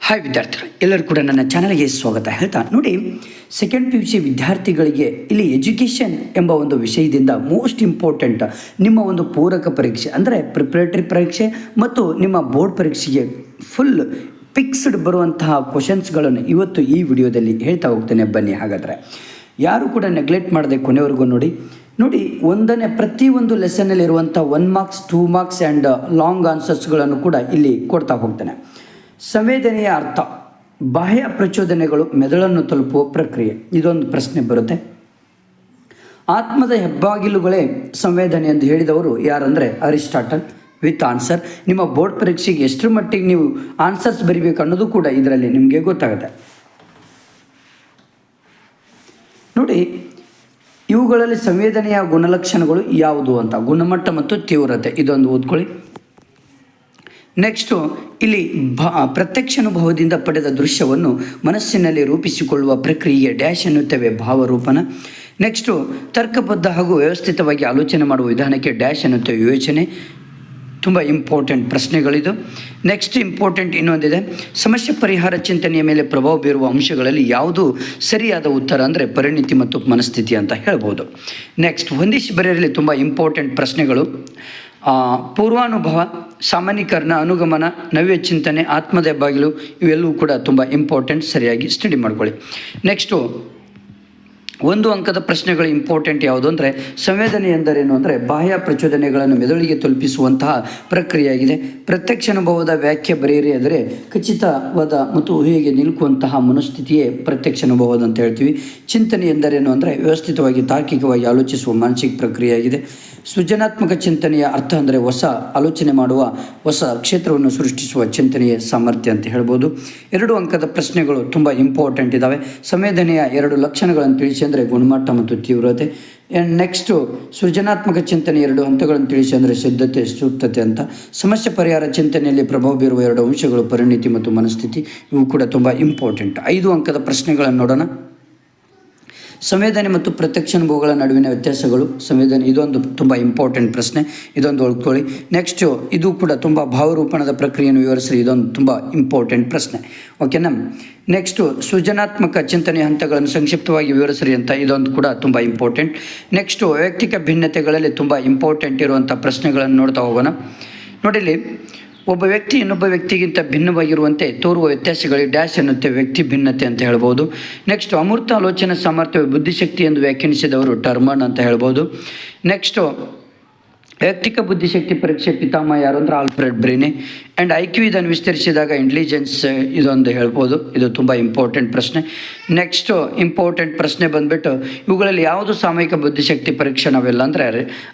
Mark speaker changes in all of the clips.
Speaker 1: Hi ವಿದ್ಯಾರ್ಥಿಗಳು, ಎಲ್ಲರೂ ಕೂಡ ನನ್ನ ಚಾನಲ್ಗೆ ಸ್ವಾಗತ ಹೇಳ್ತಾ ನೋಡಿ. ಸೆಕೆಂಡ್ ಪಿ ಯು ಸಿ ವಿದ್ಯಾರ್ಥಿಗಳಿಗೆ ಇಲ್ಲಿ ಎಜುಕೇಷನ್ ಎಂಬ ಒಂದು ವಿಷಯದಿಂದ ಮೋಸ್ಟ್ ಇಂಪಾರ್ಟೆಂಟ್ ನಿಮ್ಮ ಒಂದು ಪೂರಕ ಪರೀಕ್ಷೆ ಅಂದರೆ ಪ್ರಿಪ್ರೇಟರಿ ಪರೀಕ್ಷೆ ಮತ್ತು ನಿಮ್ಮ ಬೋರ್ಡ್ ಪರೀಕ್ಷೆಗೆ ಫುಲ್ ಫಿಕ್ಸ್ಡ್ ಬರುವಂತಹ ಕ್ವಶನ್ಸ್ಗಳನ್ನು ಇವತ್ತು ಈ ವಿಡಿಯೋದಲ್ಲಿ ಹೇಳ್ತಾ ಹೋಗ್ತೇನೆ. ಬನ್ನಿ, ಹಾಗಾದರೆ ಯಾರು ಕೂಡ ನೆಗ್ಲೆಕ್ಟ್ ಮಾಡದೆ ಕೊನೆವರೆಗೂ ನೋಡಿ. ಪ್ರತಿಯೊಂದು ಲೆಸನ್ನಲ್ಲಿರುವಂಥ 1 ಮಾರ್ಕ್ಸ್ 2 ಮಾರ್ಕ್ಸ್ ಆ್ಯಂಡ್ ಲಾಂಗ್ ಆನ್ಸರ್ಸ್ಗಳನ್ನು ಕೂಡ ಇಲ್ಲಿ ಕೊಡ್ತಾ ಹೋಗ್ತೇನೆ. ಸಂವೇದನೆಯ ಅರ್ಥ, ಬಾಹ್ಯ ಪ್ರಚೋದನೆಗಳು ಮೆದುಳನ್ನು ತಲುಪುವ ಪ್ರಕ್ರಿಯೆ, ಇದೊಂದು ಪ್ರಶ್ನೆ ಬರುತ್ತೆ. ಆತ್ಮದ ಹೆಬ್ಬಾಗಿಲುಗಳೇ ಸಂವೇದನೆ ಎಂದು ಹೇಳಿದವರು ಯಾರಂದರೆ ಅರಿಸ್ಟಾಟಲ್. With answer. ನಿಮ್ಮ ಬೋರ್ಡ್ ಪರೀಕ್ಷೆಗೆ ಎಷ್ಟರ ಮಟ್ಟಿಗೆ ನೀವು ಆನ್ಸರ್ಸ್ ಬರಿಬೇಕು ಅನ್ನೋದು ಕೂಡ ಇದರಲ್ಲಿ ನಿಮಗೆ ಗೊತ್ತಾಗುತ್ತೆ. ನೋಡಿ, ಇವುಗಳಲ್ಲಿ ಸಂವೇದನೆಯ ಗುಣಲಕ್ಷಣಗಳು ಯಾವುದು ಅಂತ, ಗುಣಮಟ್ಟ ಮತ್ತು ತೀವ್ರತೆ, ಇದೊಂದು ಓದ್ಕೊಳ್ಳಿ. ನೆಕ್ಸ್ಟು ಇಲ್ಲಿ ಪ್ರತ್ಯಕ್ಷ ಅನುಭವದಿಂದ ಪಡೆದ ದೃಶ್ಯವನ್ನು ಮನಸ್ಸಿನಲ್ಲಿ ರೂಪಿಸಿಕೊಳ್ಳುವ ಪ್ರಕ್ರಿಯೆ ಡ್ಯಾಶ್ ಎನ್ನುತ್ತೇವೆ, ಭಾವರೂಪನ. ನೆಕ್ಸ್ಟು ತರ್ಕಬದ್ಧ ಹಾಗೂ ವ್ಯವಸ್ಥಿತವಾಗಿ ಆಲೋಚನೆ ಮಾಡುವ ವಿಧಾನಕ್ಕೆ ಡ್ಯಾಶ್ ಎನ್ನುತ್ತೇವೆ, ಯೋಚನೆ. ತುಂಬ ಇಂಪಾರ್ಟೆಂಟ್ ಪ್ರಶ್ನೆಗಳಿದು. ನೆಕ್ಸ್ಟ್ ಇಂಪಾರ್ಟೆಂಟ್ ಇನ್ನೊಂದಿದೆ, ಸಮಸ್ಯೆ ಪರಿಹಾರ ಚಿಂತನೆಯ ಮೇಲೆ ಪ್ರಭಾವ ಬೀರುವ ಅಂಶಗಳಲ್ಲಿ ಯಾವುದು ಸರಿಯಾದ ಉತ್ತರ ಅಂದರೆ ಪರಿಣಿತಿ ಮತ್ತು ಮನಸ್ಥಿತಿ ಅಂತ ಹೇಳ್ಬೋದು. ನೆಕ್ಸ್ಟ್ ಹೊಂದಿಸಿ ಬರೆಯಲಿ ತುಂಬ ಇಂಪಾರ್ಟೆಂಟ್ ಪ್ರಶ್ನೆಗಳು. ಪೂರ್ವಾನುಭವ, ಸಾಮಾನ್ಯೀಕರಣ, ಅನುಗಮನ, ನವ್ಯ ಚಿಂತನೆ, ಆತ್ಮದ ಬಾಗಿಲು, ಇವೆಲ್ಲವೂ ಕೂಡ ತುಂಬ ಇಂಪಾರ್ಟೆಂಟ್, ಸರಿಯಾಗಿ ಸ್ಟಡಿ ಮಾಡ್ಕೊಳ್ಳಿ. ನೆಕ್ಸ್ಟು 1 ಅಂಕದ ಪ್ರಶ್ನೆಗಳು ಇಂಪಾರ್ಟೆಂಟ್ ಯಾವುದು ಅಂದರೆ, ಸಂವೇದನೆ ಎಂದರೇನು ಅಂದರೆ ಬಾಹ್ಯ ಪ್ರಚೋದನೆಗಳನ್ನು ಮೆದುಳಿಗೆ ತಲುಪಿಸುವಂತಹ ಪ್ರಕ್ರಿಯೆಯಾಗಿದೆ. ಪ್ರತ್ಯಕ್ಷ ಅನುಭವದ ವ್ಯಾಖ್ಯೆ ಬರೆಯಿರಿ ಅಂದರೆ ಖಚಿತವಾದ ಮತ್ತು ಊಹೆಗೆ ನಿಲುಕುವಂತಹ ಮನಸ್ಥಿತಿಯೇ ಪ್ರತ್ಯಕ್ಷ ಅನುಭವದ ಅಂತ ಹೇಳ್ತೀವಿ. ಚಿಂತನೆ ಎಂದರೇನು ಅಂದರೆ ವ್ಯವಸ್ಥಿತವಾಗಿ ತಾರ್ಕಿಕವಾಗಿ ಆಲೋಚಿಸುವ ಮಾನಸಿಕ ಪ್ರಕ್ರಿಯೆಯಾಗಿದೆ. ಸೃಜನಾತ್ಮಕ ಚಿಂತನೆಯ ಅರ್ಥ ಅಂದರೆ ಹೊಸ ಆಲೋಚನೆ ಮಾಡುವ, ಹೊಸ ಕ್ಷೇತ್ರವನ್ನು ಸೃಷ್ಟಿಸುವ ಚಿಂತನೆಯ ಸಾಮರ್ಥ್ಯ ಅಂತ ಹೇಳ್ಬೋದು. 2 ಅಂಕದ ಪ್ರಶ್ನೆಗಳು ತುಂಬ ಇಂಪಾರ್ಟೆಂಟ್ ಇದ್ದಾವೆ. ಸಂವೇದನೆಯ 2 ಲಕ್ಷಣಗಳನ್ನು ತಿಳಿಸಿ ಅಂದರೆ ಗುಣಮಟ್ಟ ಮತ್ತು ತೀವ್ರತೆ. ನೆಕ್ಸ್ಟು ಸೃಜನಾತ್ಮಕ ಚಿಂತನೆ 2 ಹಂತಗಳನ್ನು ತಿಳಿಸಿ ಅಂದರೆ ಸಿದ್ಧತೆ, ಸೂಕ್ತತೆ ಅಂತ. ಸಮಸ್ಯೆ ಪರಿಹಾರ ಚಿಂತನೆಯಲ್ಲಿ ಪ್ರಭಾವ ಬೀರುವ 2 ಅಂಶಗಳು ಪರಿಣಿತಿ ಮತ್ತು ಮನಸ್ಥಿತಿ, ಇವು ಕೂಡ ತುಂಬ ಇಂಪಾರ್ಟೆಂಟ್. 5 ಅಂಕದ ಪ್ರಶ್ನೆಗಳನ್ನು ನೋಡೋಣ. ಸಂವೇದನೆ ಮತ್ತು ಪ್ರತ್ಯಕ್ಷ ಅನುಭವಗಳ ನಡುವಿನ ವ್ಯತ್ಯಾಸಗಳು. ಸಂವೇದನೆ ಇದೊಂದು ತುಂಬ ಇಂಪಾರ್ಟೆಂಟ್ ಪ್ರಶ್ನೆ, ಇದೊಂದು ಓದ್ಕೊಳ್ಳಿ. ನೆಕ್ಸ್ಟು ಇದು ಕೂಡ ತುಂಬ ಭಾವರೂಪಣದ ಪ್ರಕ್ರಿಯೆಯನ್ನು ವಿವರಿಸಿ, ಇದೊಂದು ತುಂಬ ಇಂಪಾರ್ಟೆಂಟ್ ಪ್ರಶ್ನೆ, ಓಕೆನಾ. ನೆಕ್ಸ್ಟು ಸೃಜನಾತ್ಮಕ ಚಿಂತನೆಯ ಹಂತಗಳನ್ನು ಸಂಕ್ಷಿಪ್ತವಾಗಿ ವಿವರಿಸ್ರಿ ಅಂತ, ಇದೊಂದು ಕೂಡ ತುಂಬ ಇಂಪಾರ್ಟೆಂಟ್. ನೆಕ್ಸ್ಟು ವೈಯಕ್ತಿಕ ಭಿನ್ನತೆಗಳಲ್ಲಿ ತುಂಬ ಇಂಪಾರ್ಟೆಂಟ್ ಇರುವಂಥ ಪ್ರಶ್ನೆಗಳನ್ನು ನೋಡ್ತಾ ಹೋಗೋಣ. ನೋಡಿಲಿ, ಒಬ್ಬ ವ್ಯಕ್ತಿ ಇನ್ನೊಬ್ಬ ವ್ಯಕ್ತಿಗಿಂತ ಭಿನ್ನವಾಗಿರುವಂತೆ ತೋರುವ ವ್ಯತ್ಯಾಸಗಳಿಗೆ ಡ್ಯಾಶ್ ಎನ್ನುತ್ತೆ ವ್ಯಕ್ತಿ ಭಿನ್ನತೆ ಅಂತ ಹೇಳ್ಬೋದು. ನೆಕ್ಸ್ಟ್ ಅಮೂರ್ತ ಆಲೋಚನಾ ಸಾಮರ್ಥ್ಯ ಬುದ್ಧಿಶಕ್ತಿ ಎಂದು ವ್ಯಾಖ್ಯಾನಿಸಿದವರು ಟರ್ಮನ್ ಅಂತ ಹೇಳ್ಬೋದು. ನೆಕ್ಸ್ಟು ವೈಯಕ್ತಿಕ ಬುದ್ಧಿಶಕ್ತಿ ಪರೀಕ್ಷೆ ಪಿತಾಮಹ ಯಾರು ಅಂದರೆ ಆಲ್ಫ್ರೆಡ್ ಬ್ರೇನೆ. ಆ್ಯಂಡ್ IQ ಇದನ್ನು ವಿಸ್ತರಿಸಿದಾಗ ಇಂಟೆಲಿಜೆನ್ಸ್, ಇದೊಂದು ಹೇಳ್ಬೋದು. ಇದು ತುಂಬ ಇಂಪಾರ್ಟೆಂಟ್ ಪ್ರಶ್ನೆ. ನೆಕ್ಸ್ಟು ಇಂಪಾರ್ಟೆಂಟ್ ಪ್ರಶ್ನೆ ಬಂದುಬಿಟ್ಟು, ಇವುಗಳಲ್ಲಿ ಯಾವುದು ಸಾಮೂಹಿಕ ಬುದ್ಧಿಶಕ್ತಿ ಪರೀಕ್ಷೆ ನಾವೆಲ್ಲ ಅಂದರೆ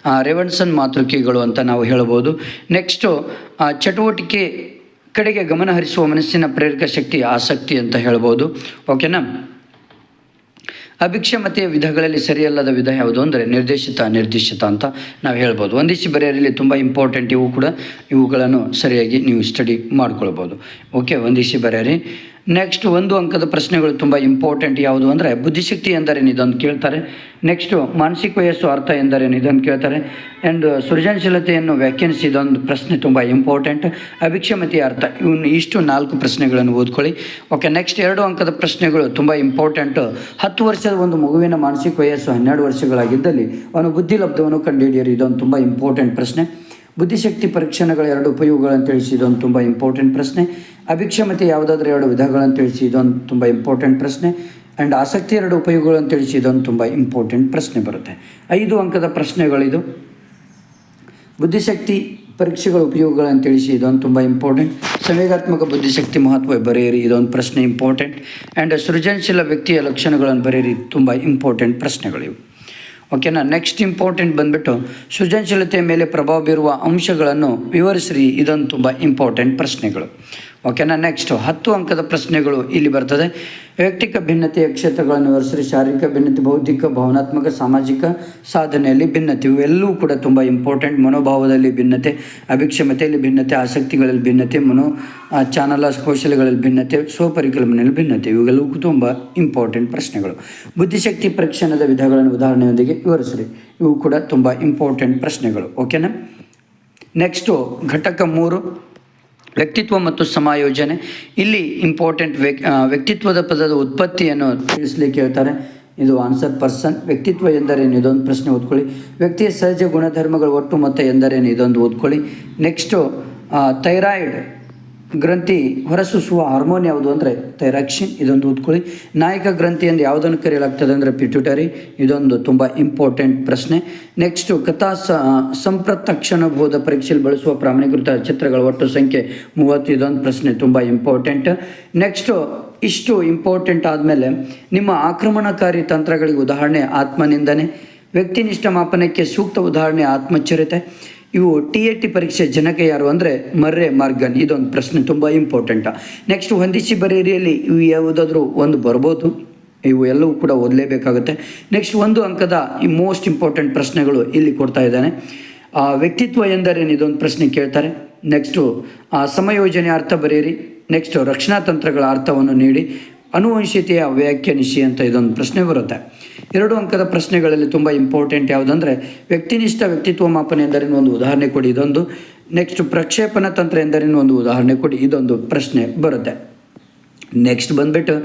Speaker 1: ರೆವನ್ಸನ್ ಮಾತೃಕೆಗಳು ಅಂತ ನಾವು ಹೇಳ್ಬೋದು. ನೆಕ್ಸ್ಟು ಚಟುವಟಿಕೆ ಕಡೆಗೆ ಗಮನ ಹರಿಸುವ ಮನಸ್ಸಿನ ಪ್ರೇರಕ ಶಕ್ತಿ ಆಸಕ್ತಿ ಅಂತ ಹೇಳ್ಬೋದು, ಓಕೆನಾ. ಅಭಿಕ್ಷಮತೆಯ ವಿಧಗಳಲ್ಲಿ ಸರಿಯಲ್ಲದ ವಿಧ ಯಾವುದು ಅಂದರೆ ನಿರ್ದೇಶಿತ ಅಂತ ನಾವು ಹೇಳ್ಬೋದು. ಹೊಂದಿಸಿ ಬರೆಯರಲ್ಲಿ ತುಂಬ ಇಂಪಾರ್ಟೆಂಟ್, ಇವುಗಳನ್ನು ಸರಿಯಾಗಿ ನೀವು ಸ್ಟಡಿ ಮಾಡ್ಕೊಳ್ಬೋದು. ಓಕೆ, ಹೊಂದಿಸಿ ಬರೆಯಿರಿ. ನೆಕ್ಸ್ಟ್ 1 ಅಂಕದ ಪ್ರಶ್ನೆಗಳು ತುಂಬ ಇಂಪಾರ್ಟೆಂಟ್ ಯಾವುದು ಅಂದರೆ ಬುದ್ಧಿಶಕ್ತಿ ಎಂದರೇನು, ಇದೊಂದು ಕೇಳ್ತಾರೆ. ನೆಕ್ಸ್ಟು ಮಾನಸಿಕ ವಯಸ್ಸು ಅರ್ಥ ಎಂದರೇನು, ಇದನ್ನು ಕೇಳ್ತಾರೆ. ಆ್ಯಂಡ್ ಸೃಜನಶೀಲತೆಯನ್ನು ವ್ಯಾಖ್ಯಾನಿಸಿ, ಇದೊಂದು ಪ್ರಶ್ನೆ ತುಂಬ ಇಂಪಾರ್ಟೆಂಟ್. ಅಭಿಕ್ಷಮತೆಯ ಅರ್ಥ, ಇಷ್ಟು 4 ಪ್ರಶ್ನೆಗಳನ್ನು ಓದ್ಕೊಳ್ಳಿ. ಓಕೆ, ನೆಕ್ಸ್ಟ್ 2 ಅಂಕದ ಪ್ರಶ್ನೆಗಳು ತುಂಬ ಇಂಪಾರ್ಟೆಂಟು. 10 ವರ್ಷದ ಒಂದು ಮಗುವಿನ ಮಾನಸಿಕ ವಯಸ್ಸು 12 ವರ್ಷಗಳಾಗಿದ್ದಲ್ಲಿ ಅವನು ಬುದ್ಧಿಲಬ್ಧವನ್ನು ಕಂಡುಹಿಡಿಯರು, ಇದೊಂದು ತುಂಬ ಇಂಪಾರ್ಟೆಂಟ್ ಪ್ರಶ್ನೆ. ಬುದ್ಧಿಶಕ್ತಿ ಪರೀಕ್ಷಣಗಳ 2 ಉಪಯೋಗಗಳನ್ನು ತಿಳಿಸಿ, ಇದೊಂದು ತುಂಬ ಇಂಪಾರ್ಟೆಂಟ್ ಪ್ರಶ್ನೆ. ಅಭಿಕ್ಷಮತೆ ಯಾವುದಾದ್ರೂ 2 ವಿಧಗಳನ್ನು ತಿಳಿಸಿ, ಇದೊಂದು ತುಂಬ ಇಂಪಾರ್ಟೆಂಟ್ ಪ್ರಶ್ನೆ. ಆ್ಯಂಡ್ ಆಸಕ್ತಿ 2 ಉಪಯೋಗಗಳನ್ನು ತಿಳಿಸಿ, ಇದೊಂದು ತುಂಬ ಇಂಪಾರ್ಟೆಂಟ್ ಪ್ರಶ್ನೆ ಬರುತ್ತೆ. 5 ಅಂಕದ ಪ್ರಶ್ನೆಗಳಿದು. ಬುದ್ಧಿಶಕ್ತಿ ಪರೀಕ್ಷೆಗಳ ಉಪಯೋಗಗಳನ್ನು ತಿಳಿಸಿ, ಇದೊಂದು ತುಂಬ ಇಂಪಾರ್ಟೆಂಟ್. ಸಂವೇಗಾತ್ಮಕ ಬುದ್ಧಿಶಕ್ತಿ ಮಹತ್ವ ಬರೆಯಿರಿ, ಇದೊಂದು ಪ್ರಶ್ನೆ ಇಂಪಾರ್ಟೆಂಟ್. ಆ್ಯಂಡ್ ಸೃಜನಶೀಲ ವ್ಯಕ್ತಿಯ ಲಕ್ಷಣಗಳನ್ನು ಬರೆಯಿರಿ, ತುಂಬ ಇಂಪಾರ್ಟೆಂಟ್ ಪ್ರಶ್ನೆಗಳಿವು, ಓಕೆನಾ. ನೆಕ್ಸ್ಟ್ ಇಂಪಾರ್ಟೆಂಟ್ ಬಂದುಬಿಟ್ಟು ಸೃಜನಶೀಲತೆಯ ಮೇಲೆ ಪ್ರಭಾವ ಬೀರುವ ಅಂಶಗಳನ್ನು ವಿವರಿಸ್ರಿ, ಇದೊಂದು ತುಂಬ ಇಂಪಾರ್ಟೆಂಟ್ ಪ್ರಶ್ನೆಗಳು, ಓಕೆನಾ. ನೆಕ್ಸ್ಟು 10 ಅಂಕದ ಪ್ರಶ್ನೆಗಳು ಇಲ್ಲಿ ಬರ್ತದೆ. ವೈಯಕ್ತಿಕ ಭಿನ್ನತೆಯ ಕ್ಷೇತ್ರಗಳನ್ನು ವಿವರಿಸ್ರಿ. ಶಾರೀರಿಕ ಭಿನ್ನತೆ, ಬೌದ್ಧಿಕ, ಭಾವನಾತ್ಮಕ, ಸಾಮಾಜಿಕ ಸಾಧನೆಯಲ್ಲಿ ಭಿನ್ನತೆ, ಇವೆಲ್ಲವೂ ಕೂಡ ತುಂಬ ಇಂಪಾರ್ಟೆಂಟ್. ಮನೋಭಾವದಲ್ಲಿ ಭಿನ್ನತೆ, ಅಭಿಕ್ಷಮತೆಯಲ್ಲಿ ಭಿನ್ನತೆ, ಆಸಕ್ತಿಗಳಲ್ಲಿ ಭಿನ್ನತೆ, ಚಾನಲ ಕೌಶಲ್ಯಗಳಲ್ಲಿ ಭಿನ್ನತೆ, ಸ್ವಪರಿಕಲ್ಪನೆಯಲ್ಲಿ ಭಿನ್ನತೆ, ಇವುಗಳು ತುಂಬ ಇಂಪಾರ್ಟೆಂಟ್ ಪ್ರಶ್ನೆಗಳು. ಬುದ್ಧಿಶಕ್ತಿ ಪರೀಕ್ಷಣದ ವಿಧಗಳನ್ನು ಉದಾಹರಣೆಯೊಂದಿಗೆ ವಿವರಿಸ್ರಿ, ಇವು ಕೂಡ ತುಂಬ ಇಂಪಾರ್ಟೆಂಟ್ ಪ್ರಶ್ನೆಗಳು, ಓಕೆನಾ. ನೆಕ್ಸ್ಟು ಘಟಕ 3 ವ್ಯಕ್ತಿತ್ವ ಮತ್ತು ಸಮಾಯೋಜನೆ. ಇಲ್ಲಿ ಇಂಪಾರ್ಟೆಂಟ್ ವ್ಯಕ್ತಿತ್ವದ ಪದದ ಉತ್ಪತ್ತಿಯನ್ನು ತಿಳಿಸ್ಲಿಕ್ಕೆ ಹೇಳ್ತಾರೆ. ಇದು ಆನ್ಸರ್ ಪರ್ಸನ್. ವ್ಯಕ್ತಿತ್ವ ಎಂದರೇನು ಇದೊಂದು ಪ್ರಶ್ನೆ ಓದ್ಕೊಳ್ಳಿ. ವ್ಯಕ್ತಿಯ ಸಹಜ ಗುಣಧರ್ಮಗಳ ಒಟ್ಟು ಮೊತ್ತ ಎಂದರೇನು ಇದೊಂದು ಓದ್ಕೊಳ್ಳಿ. ನೆಕ್ಸ್ಟು ಥೈರಾಯ್ಡ್ ಗ್ರಂಥಿ ಹೊರಸೂಸುವ ಹಾರ್ಮೋನ್ ಯಾವುದು ಅಂದರೆ ಥೈರಾಕ್ಸಿನ್, ಇದೊಂದು ಓದ್ಕೊಳ್ಳಿ. ನಾಯಕ ಗ್ರಂಥಿ ಎಂದು ಯಾವುದನ್ನು ಕರೆಯಲಾಗ್ತದೆ ಅಂದರೆ ಪಿಟ್ಯೂಟರಿ, ಇದೊಂದು ತುಂಬ ಇಂಪಾರ್ಟೆಂಟ್ ಪ್ರಶ್ನೆ. ನೆಕ್ಸ್ಟು ಸಂಪ್ರತಕ್ಷಣಬೋಧ ಪರೀಕ್ಷೆಯಲ್ಲಿ ಬಳಸುವ ಪ್ರಮಾಣೀಕೃತ ಚಿತ್ರಗಳ ಒಟ್ಟು ಸಂಖ್ಯೆ 30, ಇದೊಂದು ಪ್ರಶ್ನೆ ತುಂಬ ಇಂಪಾರ್ಟೆಂಟ್. ನೆಕ್ಸ್ಟು ಇಷ್ಟು ಇಂಪಾರ್ಟೆಂಟ್ ಆದಮೇಲೆ ನಿಮ್ಮ ಆಕ್ರಮಣಕಾರಿ ತಂತ್ರಗಳಿಗೆ ಉದಾಹರಣೆ ಆತ್ಮನಿಂದನೆ, ವ್ಯಕ್ತಿನಿಷ್ಠ ಮಾಪನಕ್ಕೆ ಸೂಕ್ತ ಉದಾಹರಣೆ ಆತ್ಮಚರಿತೆ. ಇವು TAT ಪರೀಕ್ಷೆ ಜನಕ ಯಾರು ಅಂದರೆ ಮರ್ರೆ ಮಾರ್ಗನ್, ಇದೊಂದು ಪ್ರಶ್ನೆ ತುಂಬ ಇಂಪಾರ್ಟೆಂಟ. ನೆಕ್ಸ್ಟ್ ಹೊಂದಿಸಿ ಬರೆಯರಿಯಲ್ಲಿ ಇವು ಯಾವುದಾದ್ರೂ ಒಂದು ಬರ್ಬೋದು, ಇವು ಎಲ್ಲವೂ ಕೂಡ ಓದಲೇಬೇಕಾಗುತ್ತೆ. ನೆಕ್ಸ್ಟ್ 1 ಅಂಕದ ಈ ಮೋಸ್ಟ್ ಇಂಪಾರ್ಟೆಂಟ್ ಪ್ರಶ್ನೆಗಳು ಇಲ್ಲಿ ಕೊಡ್ತಾ ಇದ್ದಾನೆ. ವ್ಯಕ್ತಿತ್ವ ಎಂದರೇನು ಇದೊಂದು ಪ್ರಶ್ನೆ ಕೇಳ್ತಾರೆ. ನೆಕ್ಸ್ಟು ಸಮಯೋಜನೆ ಅರ್ಥ ಬರೆಯಿರಿ. ನೆಕ್ಸ್ಟು ರಕ್ಷಣಾ ತಂತ್ರಗಳ ಅರ್ಥವನ್ನು ನೀಡಿ. ಅನುವಂಶೀಯತೆಯ ವ್ಯಾಖ್ಯಾನಿಸಿ ಅಂತ ಇದೊಂದು ಪ್ರಶ್ನೆ ಬರುತ್ತೆ. 2 ಅಂಕದ ಪ್ರಶ್ನೆಗಳಲ್ಲಿ ತುಂಬ ಇಂಪಾರ್ಟೆಂಟ್ ಯಾವುದಂದರೆ ವ್ಯಕ್ತಿನಿಷ್ಠ ವ್ಯಕ್ತಿತ್ವ ಮಾಪನ ಎಂದರೇನು ಒಂದು ಉದಾಹರಣೆ ಕೊಡಿ, ಇದೊಂದು. ನೆಕ್ಸ್ಟ್ ಪ್ರಕ್ಷೇಪಣ ತಂತ್ರ ಎಂದರೇನು ಒಂದು ಉದಾಹರಣೆ ಕೊಡಿ, ಇದೊಂದು ಪ್ರಶ್ನೆ ಬರುತ್ತೆ. ನೆಕ್ಸ್ಟ್ ಬಂದುಬಿಟ್ಟು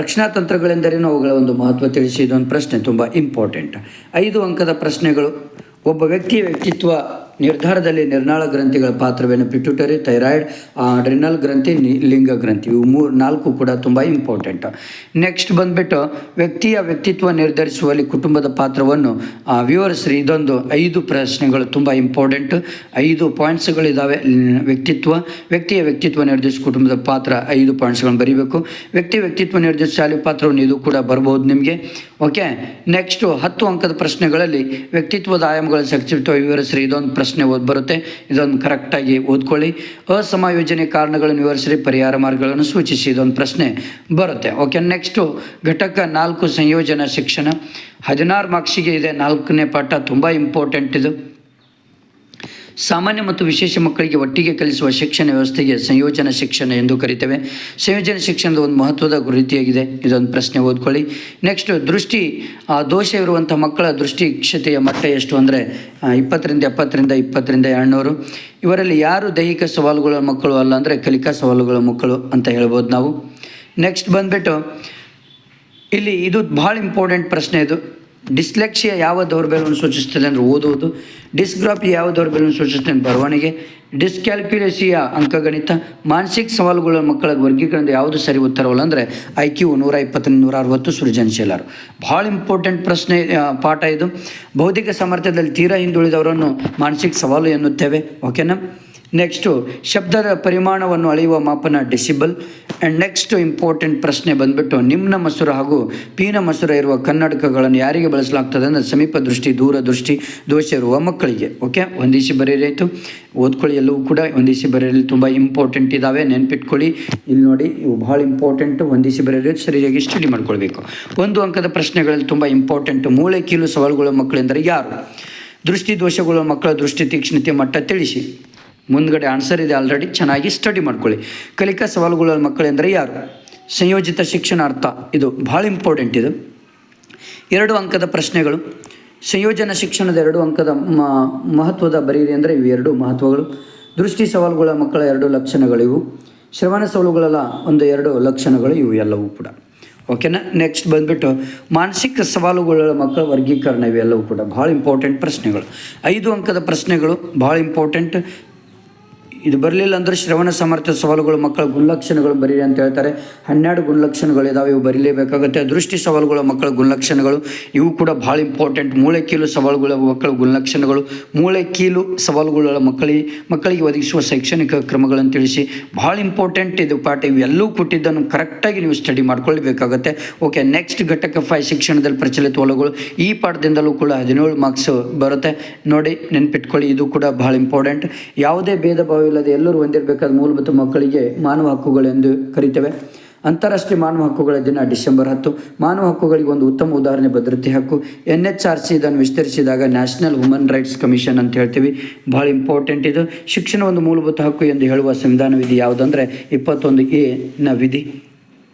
Speaker 1: ರಕ್ಷಣಾ ತಂತ್ರಗಳೆಂದರೇನು ಅವುಗಳ ಒಂದು ಮಹತ್ವ ತಿಳಿಸಿ, ಇದೊಂದು ಪ್ರಶ್ನೆ ತುಂಬ ಇಂಪಾರ್ಟೆಂಟ್. 5 ಅಂಕದ ಪ್ರಶ್ನೆಗಳು. ಒಬ್ಬ ವ್ಯಕ್ತಿಯ ವ್ಯಕ್ತಿತ್ವ ನಿರ್ಧಾರದಲ್ಲಿ ನಿರ್ನಾಳ ಗ್ರಂಥಿಗಳ ಪಾತ್ರವೇನು, ಪಿಟ್ಯೂಟರಿ, ಥೈರಾಯ್ಡ್, ಅಡ್ರಿನಲ್ ಗ್ರಂಥಿ, ಲಿಂಗ ಗ್ರಂಥಿ, ಇವು 4 ಕೂಡ ತುಂಬ ಇಂಪಾರ್ಟೆಂಟ್. ನೆಕ್ಸ್ಟ್ ಬಂದುಬಿಟ್ಟು ವ್ಯಕ್ತಿಯ ವ್ಯಕ್ತಿತ್ವ ನಿರ್ಧರಿಸುವಲ್ಲಿ ಕುಟುಂಬದ ಪಾತ್ರವನ್ನು ವಿವರಿಸ್ರಿ, ಇದೊಂದು 5 ಪ್ರಶ್ನೆಗಳು ತುಂಬ ಇಂಪಾರ್ಟೆಂಟ್. 5 ಪಾಯಿಂಟ್ಸ್ಗಳಿದ್ದಾವೆ. ವ್ಯಕ್ತಿಯ ವ್ಯಕ್ತಿತ್ವ ನಿರ್ಧರಿಸುವ ಕುಟುಂಬದ ಪಾತ್ರ 5 ಪಾಯಿಂಟ್ಸ್ಗಳನ್ನು ಬರೀಬೇಕು. ವ್ಯಕ್ತಿತ್ವ ನಿರ್ಧರಿಸುವ ಶಾಲೆ ಪಾತ್ರವನ್ನು ಇದು ಕೂಡ ಬರ್ಬೋದು ನಿಮಗೆ. ಓಕೆ. ನೆಕ್ಸ್ಟು 10 ಅಂಕದ ಪ್ರಶ್ನೆಗಳಲ್ಲಿ ವ್ಯಕ್ತಿತ್ವದ ಆಯಾಮಗಳ ಸಂಕ್ಷಿಪ್ತ ವಿವರಿಸ್ರಿ, ಇದೊಂದು ಪ್ರಶ್ನೆ ಬರುತ್ತೆ, ಇದೊಂದು ಕರೆಕ್ಟಾಗಿ ಓದ್ಕೊಳ್ಳಿ. ಅಸಮಾಯೋಜನೆ ಕಾರಣಗಳನ್ನು ವಿವರಿಸಿ ಪರಿಹಾರ ಮಾರ್ಗಗಳನ್ನು ಸೂಚಿಸಿ, ಇದೊಂದು ಪ್ರಶ್ನೆ ಬರುತ್ತೆ. ಓಕೆ. ನೆಕ್ಸ್ಟು ಘಟಕ 4 ಸಂಯೋಜನಾ ಶಿಕ್ಷಣ 16 ಮಾರ್ಕ್ಸಿಗೆ ಇದೆ. 4ನೇ ಪಾಠ ತುಂಬ ಇಂಪಾರ್ಟೆಂಟ್. ಇದು ಸಾಮಾನ್ಯ ಮತ್ತು ವಿಶೇಷ ಮಕ್ಕಳಿಗೆ ಒಟ್ಟಿಗೆ ಕಲಿಸುವ ಶಿಕ್ಷಣ ವ್ಯವಸ್ಥೆಗೆ ಸಂಯೋಜನಾ ಶಿಕ್ಷಣ ಎಂದು ಕರಿತೇವೆ. ಸಂಯೋಜನಾ ಶಿಕ್ಷಣದ ಒಂದು ಮಹತ್ವದ ರೀತಿಯಾಗಿದೆ, ಇದೊಂದು ಪ್ರಶ್ನೆ ಓದ್ಕೊಳ್ಳಿ. ನೆಕ್ಸ್ಟ್ ದೃಷ್ಟಿ ದೋಷ ಇರುವಂಥ ಮಕ್ಕಳ ದೃಷ್ಟಿಕ್ಷತೆಯ ಮಟ್ಟ ಎಷ್ಟು ಅಂದರೆ 20ರಿಂದ 70ರಿಂದ 20ರಿಂದ 200. ಇವರಲ್ಲಿ ಯಾರು ದೈಹಿಕ ಸವಾಲುಗಳ ಮಕ್ಕಳು ಅಲ್ಲ ಅಂದರೆ ಕಲಿಕಾ ಸವಾಲುಗಳ ಮಕ್ಕಳು ಅಂತ ಹೇಳ್ಬೋದು ನಾವು. ನೆಕ್ಸ್ಟ್ ಬಂದುಬಿಟ್ಟು ಇಲ್ಲಿ ಇದು ಭಾಳ ಇಂಪಾರ್ಟೆಂಟ್ ಪ್ರಶ್ನೆ. ಇದು ಡಿಸ್ಲೆಕ್ಸಿಯಾ ಯಾವ ದೌರ್ಬಲ್ಯವನ್ನು ಸೂಚಿಸುತ್ತದೆ ಅಂದರೆ ಓದುವುದು. ಡಿಸ್ಗ್ರಾಫಿ ಯಾವ ದೌರ್ಬಲ್ಯವನ್ನು ಸೂಚಿಸುತ್ತದೆ ಅಂದರೆ ಬರವಣಿಗೆ. ಡಿಸ್ಕ್ಯಾಲ್ಕ್ಯುಲೇಸಿಯಾ ಅಂಕಗಣಿತ. ಮಾನಸಿಕ ಸವಾಲುಗಳ ಮಕ್ಕಳ ವರ್ಗೀಕರಣದ ಯಾವುದು ಸರಿ ಉತ್ತರವಲ್ಲ ಅಂದರೆ IQ 120 160 ಸೃಜನಶೀಲರು. ಭಾಳ ಇಂಪಾರ್ಟೆಂಟ್ ಪ್ರಶ್ನೆ ಪಾಠ ಇದು. ಬೌದ್ಧಿಕ ಸಾಮರ್ಥ್ಯದಲ್ಲಿ ತೀರಾ ಹಿಂದುಳಿದವರನ್ನು ಮಾನಸಿಕ ಸವಾಲು ಎನ್ನುತ್ತೇವೆ. ಓಕೆನಾ. ನೆಕ್ಸ್ಟು ಶಬ್ದದ ಪರಿಮಾಣವನ್ನು ಅಳೆಯುವ ಮಾಪನ ಡೆಸಿಬಲ್. ಆ್ಯಂಡ್ ನೆಕ್ಸ್ಟ್ ಇಂಪಾರ್ಟೆಂಟ್ ಪ್ರಶ್ನೆ ಬಂದುಬಿಟ್ಟು ನಿಮ್ನ ಮಸೂರ ಹಾಗೂ ಪೀನ ಮಸೂರ ಇರುವ ಕನ್ನಡಕಗಳನ್ನು ಯಾರಿಗೆ ಬಳಸಲಾಗ್ತದೆ ಅಂದರೆ ಸಮೀಪ ದೃಷ್ಟಿ, ದೂರ ದೃಷ್ಟಿ ದೋಷ ಇರುವ ಮಕ್ಕಳಿಗೆ. ಓಕೆ. ಹೊಂದಿಸಿ ಬರೆಯಲಾಯಿತು, ಓದ್ಕೊಳ್ಳಿ. ಎಲ್ಲವೂ ಕೂಡ ಹೊಂದಿಸಿ ಬರೆಯಲು ತುಂಬ ಇಂಪಾರ್ಟೆಂಟ್ ಇದ್ದಾವೆ, ನೆನ್ಪಿಟ್ಕೊಳ್ಳಿ. ಇಲ್ಲಿ ನೋಡಿ, ಇವು ಭಾಳ ಇಂಪಾರ್ಟೆಂಟು. ಹೊಂದಿಸಿ ಬರೆಯಲು ಸರಿಯಾಗಿ ಸ್ಟಡಿ ಮಾಡ್ಕೊಳ್ಬೇಕು. 1 ಅಂಕದ ಪ್ರಶ್ನೆಗಳಲ್ಲಿ ತುಂಬ ಇಂಪಾರ್ಟೆಂಟು. ಮೂಳೆ ಕೀಲು ಸವಾಲುಗಳ ಮಕ್ಕಳೆಂದರೆ ಯಾರು? ದೃಷ್ಟಿ ದೋಷಗಳ ಮಕ್ಕಳ ದೃಷ್ಟಿ ತೀಕ್ಷ್ಣತೆ ಮಟ್ಟ ತಿಳಿಸಿ. ಮುಂದ್ಗಡೆ ಆನ್ಸರ್ ಇದೆ ಆಲ್ರೆಡಿ, ಚೆನ್ನಾಗಿ ಸ್ಟಡಿ ಮಾಡ್ಕೊಳ್ಳಿ. ಕಲಿಕಾ ಸವಾಲುಗಳ ಮಕ್ಕಳೆಂದರೆ ಯಾರು? ಸಂಯೋಜಿತ ಶಿಕ್ಷಣ ಅರ್ಥ, ಇದು ಭಾಳ ಇಂಪಾರ್ಟೆಂಟ್. ಇದು 2 ಅಂಕದ ಪ್ರಶ್ನೆಗಳು. ಸಂಯೋಜನಾ ಶಿಕ್ಷಣದ 2 ಅಂಕದ ಮಹತ್ವದ ಬರೀರಿ ಅಂದರೆ ಇವು 2 ಮಹತ್ವಗಳು. ದೃಷ್ಟಿ ಸವಾಲುಗಳ ಮಕ್ಕಳ 2 ಲಕ್ಷಣಗಳಿವು. ಶ್ರವಣ ಸವಾಲುಗಳ 1-2 ಲಕ್ಷಣಗಳು ಇವು ಎಲ್ಲವೂ ಕೂಡ. ಓಕೆನಾ. ನೆಕ್ಸ್ಟ್ ಬಂದುಬಿಟ್ಟು ಮಾನಸಿಕ ಸವಾಲುಗಳ ಮಕ್ಕಳ ವರ್ಗೀಕರಣ, ಇವೆಲ್ಲವೂ ಕೂಡ ಭಾಳ ಇಂಪಾರ್ಟೆಂಟ್ ಪ್ರಶ್ನೆಗಳು. 5 ಅಂಕದ ಪ್ರಶ್ನೆಗಳು ಭಾಳ ಇಂಪಾರ್ಟೆಂಟ್. ಇದು ಬರಲಿಲ್ಲ ಅಂದರೆ ಶ್ರವಣ ಸಾಮರ್ಥ್ಯ ಸವಾಲುಗಳು ಮಕ್ಕಳ ಗುಣಲಕ್ಷಣಗಳು ಬರೀರಿ ಅಂತ ಹೇಳ್ತಾರೆ. 12 ಗುಣಲಕ್ಷಣಗಳಿದ್ದಾವೆ, ಇವು ಬರೀಲೇಬೇಕಾಗುತ್ತೆ. ದೃಷ್ಟಿ ಸವಾಲುಗಳ ಮಕ್ಕಳ ಗುಣಲಕ್ಷಣಗಳು ಇವು ಕೂಡ ಭಾಳ ಇಂಪಾರ್ಟೆಂಟ್. ಮೂಳೆ ಕೀಲು ಸವಾಲುಗಳ ಮಕ್ಕಳ ಗುಣಲಕ್ಷಣಗಳು, ಮೂಳೆ ಕೀಲು ಸವಾಲುಗಳ ಮಕ್ಕಳಿಗೆ ಒದಗಿಸುವ ಶೈಕ್ಷಣಿಕ ಕ್ರಮಗಳನ್ನು ತಿಳಿಸಿ, ಭಾಳ ಇಂಪಾರ್ಟೆಂಟ್ ಇದು ಪಾಠ. ಇವೆಲ್ಲವೂ ಕೊಟ್ಟಿದ್ದನ್ನು ಕರೆಕ್ಟಾಗಿ ನೀವು ಸ್ಟಡಿ ಮಾಡ್ಕೊಳ್ಬೇಕಾಗತ್ತೆ. ಓಕೆ. ನೆಕ್ಸ್ಟ್ ಘಟಕ 5 ಶಿಕ್ಷಣದಲ್ಲಿ ಪ್ರಚಲಿತ ಒಲಗಳು. ಈ ಪಾಠದಿಂದಲೂ ಕೂಡ 17 ಮಾರ್ಕ್ಸ್ ಬರುತ್ತೆ, ನೋಡಿ ನೆನ್ಪಿಟ್ಕೊಳ್ಳಿ. ಇದು ಕೂಡ ಭಾಳ ಇಂಪಾರ್ಟೆಂಟ್. ಯಾವುದೇ ಭೇದ ಭಾವ ಇಲ್ಲದೆ ಎಲ್ಲರೂ ಹೊಂದಿರಬೇಕಾದ ಮೂಲಭೂತ ಮಕ್ಕಳಿಗೆ ಮಾನವ ಹಕ್ಕುಗಳೆಂದು ಕರಿತೇವೆ. ಅಂತಾರಾಷ್ಟ್ರೀಯ ಮಾನವ ಹಕ್ಕುಗಳ ದಿನ ಡಿಸೆಂಬರ್ 10. ಮಾನವ ಹಕ್ಕುಗಳಿಗೆ ಒಂದು ಉತ್ತಮ ಉದಾಹರಣೆ ಭದ್ರತೆ ಹಕ್ಕು. NHRC ಇದನ್ನು ವಿಸ್ತರಿಸಿದಾಗ ನ್ಯಾಷನಲ್ ಹ್ಯೂಮನ್ ರೈಟ್ಸ್ ಕಮಿಷನ್ ಅಂತ ಹೇಳ್ತೀವಿ. ಭಾಳ ಇಂಪಾರ್ಟೆಂಟ್ ಇದು. ಶಿಕ್ಷಣ ಒಂದು ಮೂಲಭೂತ ಹಕ್ಕು ಎಂದು ಹೇಳುವ ಸಂವಿಧಾನ ವಿಧಿ ಯಾವುದಂದರೆ 21A ನ ವಿಧಿ.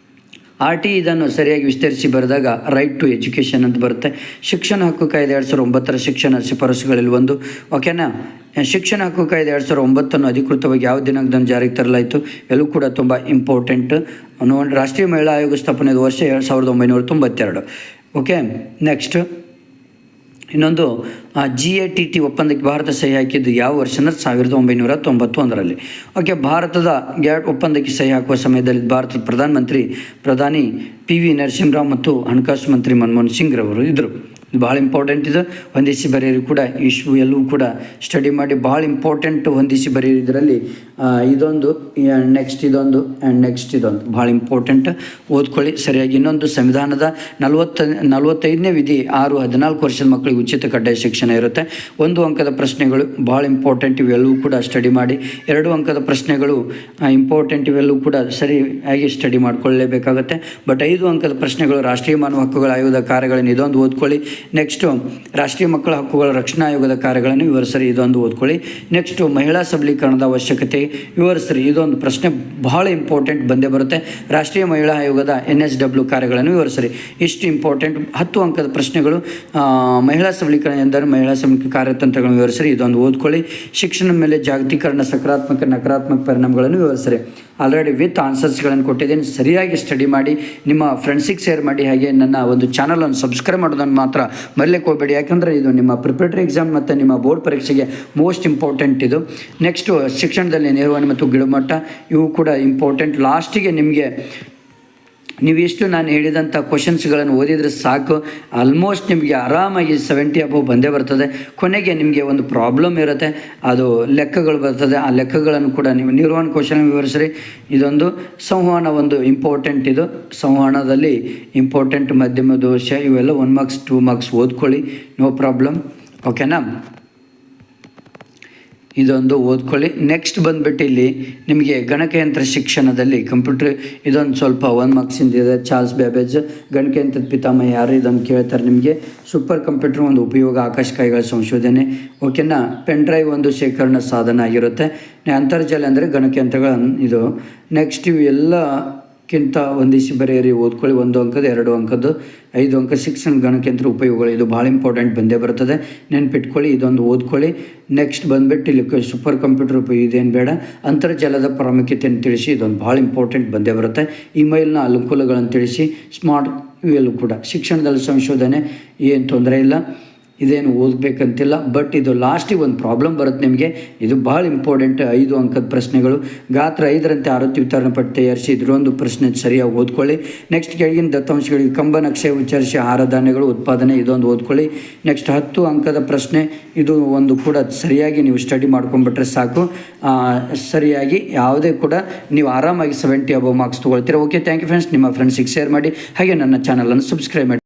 Speaker 1: RT ಇದನ್ನು ಸರಿಯಾಗಿ ವಿಸ್ತರಿಸಿ ಬರೆದಾಗ ರೈಟ್ ಟು ಎಜುಕೇಷನ್ ಅಂತ ಬರುತ್ತೆ. ಶಿಕ್ಷಣ ಹಕ್ಕು ಕಾಯ್ದೆ 2009 ಶಿಕ್ಷಣ ಶಿಫಾರಸುಗಳಲ್ಲಿ ಒಂದು. ಓಕೆನಾ. ಶಿಕ್ಷಣ ಹಕ್ಕು ಕಾಯ್ದೆ 2009 ಅಧಿಕೃತವಾಗಿ ಯಾವ ದಿನಾಂಕದಂದು ಜಾರಿಗೆ ತರಲಾಯಿತು, ಎಲ್ಲೂ ಕೂಡ ತುಂಬ ಇಂಪಾರ್ಟೆಂಟ್. ರಾಷ್ಟ್ರೀಯ ಮಹಿಳಾ ಆಯೋಗ ಸ್ಥಾಪನೆಯ ವರ್ಷ 1992. ಓಕೆ. ನೆಕ್ಸ್ಟ್ ಇನ್ನೊಂದು GATT ಒಪ್ಪಂದಕ್ಕೆ ಭಾರತ ಸಹಿ ಹಾಕಿದ್ದು ಯಾವ ವರ್ಷ ಅಂದರೆ 1991. ಓಕೆ. ಭಾರತದ ಗ್ಯಾಟ್ ಒಪ್ಪಂದಕ್ಕೆ ಸಹಿ ಹಾಕುವ ಸಮಯದಲ್ಲಿ ಭಾರತದ ಪ್ರಧಾನಿ PV ನರಸಿಂಹರಾವ್ ಮತ್ತು ಹಣಕಾಸು ಮಂತ್ರಿ ಮನಮೋಹನ್ ಸಿಂಗ್ ರವರು ಇದ್ದರು. ಭಾಳ ಇಂಪಾರ್ಟೆಂಟ್ ಇದು, ಹೊಂದಿಸಿ ಬರೆಯಿರಿ ಕೂಡ. ಇಶ್ಯೂ ಎಲ್ಲವೂ ಕೂಡ ಸ್ಟಡಿ ಮಾಡಿ. ಭಾಳ ಇಂಪಾರ್ಟೆಂಟ್ ಹೊಂದಿಸಿ ಬರೆಯಿರಿ. ಇದರಲ್ಲಿ ಇದೊಂದು ನೆಕ್ಸ್ಟ್ ಇದೊಂದು ಆ್ಯಂಡ್ ನೆಕ್ಸ್ಟ್ ಇದೊಂದು ಭಾಳ ಇಂಪಾರ್ಟೆಂಟ್, ಓದ್ಕೊಳ್ಳಿ ಸರಿಯಾಗಿ. ಇನ್ನೊಂದು ಸಂವಿಧಾನದ 45ನೇ ವಿಧಿ 6-14 ವರ್ಷದ ಮಕ್ಕಳಿಗೆ ಉಚಿತ ಕಡ್ಡಾಯ ಶಿಕ್ಷಣ ಇರುತ್ತೆ. 1 ಅಂಕದ ಪ್ರಶ್ನೆಗಳು ಭಾಳ ಇಂಪಾರ್ಟೆಂಟ್, ಇವೆಲ್ಲವೂ ಕೂಡ ಸ್ಟಡಿ ಮಾಡಿ. 2 ಅಂಕದ ಪ್ರಶ್ನೆಗಳು ಇಂಪಾರ್ಟೆಂಟ್, ಇವೆಲ್ಲವೂ ಕೂಡ ಸರಿಯಾಗಿ ಸ್ಟಡಿ ಮಾಡಿಕೊಳ್ಳಲೇಬೇಕಾಗುತ್ತೆ. ಬಟ್ 5 ಅಂಕದ ಪ್ರಶ್ನೆಗಳು ರಾಷ್ಟ್ರೀಯ ಮಾನವ ಹಕ್ಕುಗಳ ಆಯೋಗದ ಕಾರ್ಯಗಳನ್ನು ಇದೊಂದು ಓದ್ಕೊಳ್ಳಿ. ನೆಕ್ಸ್ಟು ರಾಷ್ಟ್ರೀಯ ಮಕ್ಕಳ ಹಕ್ಕುಗಳ ರಕ್ಷಣಾ ಆಯೋಗದ ಕಾರ್ಯಗಳನ್ನು ವಿವರಿಸ್ರಿ, ಇದೊಂದು ಓದ್ಕೊಳ್ಳಿ. ನೆಕ್ಸ್ಟು ಮಹಿಳಾ ಸಬಲೀಕರಣದ ಅವಶ್ಯಕತೆ ವಿವರಿಸ್ರಿ, ಇದೊಂದು ಪ್ರಶ್ನೆ ಭಾಳ ಇಂಪಾರ್ಟೆಂಟ್ ಬಂದೇ ಬರುತ್ತೆ. ರಾಷ್ಟ್ರೀಯ ಮಹಿಳಾ ಆಯೋಗದ NSW ಕಾರ್ಯಗಳನ್ನು ವಿವರಿಸ್ರಿ, ಇಷ್ಟು ಇಂಪಾರ್ಟೆಂಟ್. 10 ಅಂಕದ ಪ್ರಶ್ನೆಗಳು ಮಹಿಳಾ ಸಬಲೀಕರಣ ಎಂದರೆ ಮಹಿಳಾ ಸಬಲೀಕರಣ ಕಾರ್ಯತಂತ್ರಗಳನ್ನು ವಿವರಿಸ್ರಿ, ಇದೊಂದು ಓದ್ಕೊಳ್ಳಿ. ಶಿಕ್ಷಣದ ಮೇಲೆ ಜಾಗತೀಕರಣ ಸಕಾರಾತ್ಮಕ ನಕಾರಾತ್ಮಕ ಪರಿಣಾಮಗಳನ್ನು ವಿವರಿಸ್ರಿ. ಆಲ್ರೆಡಿ ವಿತ್ ಆನ್ಸರ್ಸ್ಗಳನ್ನು ಕೊಟ್ಟಿದ್ದೇನೆ, ಸರಿಯಾಗಿ ಸ್ಟಡಿ ಮಾಡಿ ನಿಮ್ಮ ಫ್ರೆಂಡ್ಸಿಗೆ ಶೇರ್ ಮಾಡಿ. ಹಾಗೆ ನನ್ನ ಒಂದು ಚಾನಲನ್ನು ಸಬ್ಸ್ಕ್ರೈಬ್ ಮಾಡೋದನ್ನು ಮಾತ್ರ ಮರೆಯಲಿಕ್ಕೆ ಹೋಗಬೇಡಿ, ಯಾಕಂದರೆ ಇದು ನಿಮ್ಮ ಪ್ರಿಪರೇಟರಿ ಎಕ್ಸಾಮ್ ಮತ್ತು ನಿಮ್ಮ ಬೋರ್ಡ್ ಪರೀಕ್ಷೆಗೆ ಮೋಸ್ಟ್ ಇಂಪಾರ್ಟೆಂಟ್ ಇದು. ನೆಕ್ಸ್ಟು ಶಿಕ್ಷಣದಲ್ಲಿ ನಿರ್ವಹಣೆ ಮತ್ತು ಗಿಡಮಟ್ಟ, ಇವು ಕೂಡ ಇಂಪಾರ್ಟೆಂಟ್. ಲಾಸ್ಟಿಗೆ ನಿಮಗೆ ನೀವಿಷ್ಟು ನಾನು ಹೇಳಿದಂಥ ಕ್ವಶನ್ಸ್ಗಳನ್ನು ಓದಿದರೆ ಸಾಕು, ಆಲ್ಮೋಸ್ಟ್ ನಿಮಗೆ ಆರಾಮಾಗಿ 70 ಅಬೌವ್ ಬಂದೇ ಬರ್ತದೆ. ಕೊನೆಗೆ ನಿಮಗೆ ಒಂದು ಪ್ರಾಬ್ಲಮ್ ಇರುತ್ತೆ, ಅದು ಲೆಕ್ಕಗಳು ಬರ್ತದೆ. ಆ ಲೆಕ್ಕಗಳನ್ನು ಕೂಡ ನೀವು ನಿರ್ವಹಣೆ ಕ್ವಶನ್ ವಿವರಿಸ್ರಿ. ಇದೊಂದು ಸಂವಹನ ಒಂದು ಇಂಪಾರ್ಟೆಂಟ್, ಇದು ಸಂವಹನದಲ್ಲಿ ಇಂಪಾರ್ಟೆಂಟ್. ಮಧ್ಯಮ ದೋಷ ಇವೆಲ್ಲ 1 ಮಾರ್ಕ್ಸ್ 2 ಮಾರ್ಕ್ಸ್ ಓದ್ಕೊಳ್ಳಿ, ನೋ ಪ್ರಾಬ್ಲಮ್. ಓಕೆನಾ. ಇದೊಂದು ಓದ್ಕೊಳ್ಳಿ. ನೆಕ್ಸ್ಟ್ ಬಂದುಬಿಟ್ಟು ಇಲ್ಲಿ ನಿಮಗೆ ಗಣಕಯಂತ್ರ ಶಿಕ್ಷಣದಲ್ಲಿ ಕಂಪ್ಯೂಟರ್, ಇದೊಂದು ಸ್ವಲ್ಪ 1 ಮಾರ್ಕ್ಸಿಂದ ಇದೆ. ಚಾರ್ಲ್ಸ್ ಬ್ಯಾಬೇಜ್ ಗಣಕಯಂತ್ರದ ಪಿತಾಮಹ ಯಾರು, ಇದನ್ನು ಕೇಳ್ತಾರೆ ನಿಮಗೆ. ಸೂಪರ್ ಕಂಪ್ಯೂಟರ್ ಒಂದು ಉಪಯೋಗ, ಆಕಾಶಕಾಯಿಗಳ ಸಂಶೋಧನೆ. ಓಕೆನಾ. ಪೆನ್ ಡ್ರೈವ್ ಒಂದು ಶೇಖರಣಾ ಸಾಧನ ಆಗಿರುತ್ತೆ. ಅಂತರ್ಜಾಲ ಅಂದರೆ ಗಣಕಯಂತ್ರಗಳ ಇದು. ನೆಕ್ಸ್ಟ್ ಇವೆಲ್ಲಕ್ಕಿಂತ ಹೊಂದಿಸಿ ಬರೆಯಿರಿ, ಓದ್ಕೊಳ್ಳಿ. 1 ಅಂಕದ 2 ಅಂಕದ್ದು 5 ಅಂಕ ಶಿಕ್ಷಣ ಗಣಕಯಂತ್ರ ಉಪಯೋಗಗಳು, ಇದು ಭಾಳ ಇಂಪಾರ್ಟೆಂಟ್ ಬಂದೇ ಬರ್ತದೆ, ನೆನ್ಪಿಟ್ಕೊಳ್ಳಿ. ಇದೊಂದು ಓದ್ಕೊಳ್ಳಿ. ನೆಕ್ಸ್ಟ್ ಬಂದುಬಿಟ್ಟು ಇಲ್ಲಿ ಸೂಪರ್ ಕಂಪ್ಯೂಟರ್ ಉಪಯೋಗ, ಇದೇನು ಬೇಡ. ಅಂತರ್ಜಾಲದ ಪ್ರಾಮುಖ್ಯತೆಯನ್ನು ತಿಳಿಸಿ, ಇದೊಂದು ಭಾಳ ಇಂಪಾರ್ಟೆಂಟ್ ಬಂದೇ ಬರುತ್ತೆ. ಇಮೇಲ್ನ ಅನುಕೂಲಗಳನ್ನು ತಿಳಿಸಿ. ಸ್ಮಾರ್ಟ್, ಇವೆಲ್ಲೂ ಕೂಡ ಶಿಕ್ಷಣದಲ್ಲಿ ಸಂಶೋಧನೆ, ಏನು ತೊಂದರೆ ಇಲ್ಲ, ಇದೇನು ಓದಬೇಕಂತಿಲ್ಲ. ಬಟ್ ಇದು ಲಾಸ್ಟಿಗೆ ಒಂದು ಪ್ರಾಬ್ಲಮ್ ಬರುತ್ತೆ ನಿಮಗೆ, ಇದು ಭಾಳ ಇಂಪಾರ್ಟೆಂಟ್. 5 ಅಂಕದ ಪ್ರಶ್ನೆಗಳು. ಗಾತ್ರ 5ರಂತೆ ಆವೃತ್ತಿ ವಿತರಣೆ ಪಟ್ಟಿ ತಯಾರಿಸಿ, ಇದರೊಂದು ಪ್ರಶ್ನೆ ಸರಿಯಾಗಿ ಓದ್ಕೊಳ್ಳಿ. ನೆಕ್ಸ್ಟ್ ಕೆಳಗಿನ ದತ್ತಾಂಶಗಳಿಗೆ ಕಂಬ ನಕ್ಷೆ ಉಚ್ಚರಿಸಿ ಆಹಾರ ಧಾನ್ಯಗಳು ಉತ್ಪಾದನೆ, ಇದೊಂದು ಓದ್ಕೊಳ್ಳಿ. ನೆಕ್ಸ್ಟ್ 10 ಅಂಕದ ಪ್ರಶ್ನೆ, ಇದು ಒಂದು ಕೂಡ ಸರಿಯಾಗಿ ನೀವು ಸ್ಟಡಿ ಮಾಡ್ಕೊಂಡ್ಬಿಟ್ರೆ ಸಾಕು. ಸರಿಯಾಗಿ ಯಾವುದೇ ಕೂಡ ನೀವು ಆರಾಮಾಗಿ 70 ಅಬೌವ್ ಮಾರ್ಕ್ಸ್ ತೊಗೊಳ್ತೀರಾ. Okay, thank you friends. ನಿಮ್ಮ ಫ್ರೆಂಡ್ಸಿಗೆ ಶೇರ್ ಮಾಡಿ, ಹಾಗೆ ನನ್ನ ಚಾನಲನ್ನು ಸಬ್ಸ್ಕ್ರೈಬ್ ಮಾಡಿ.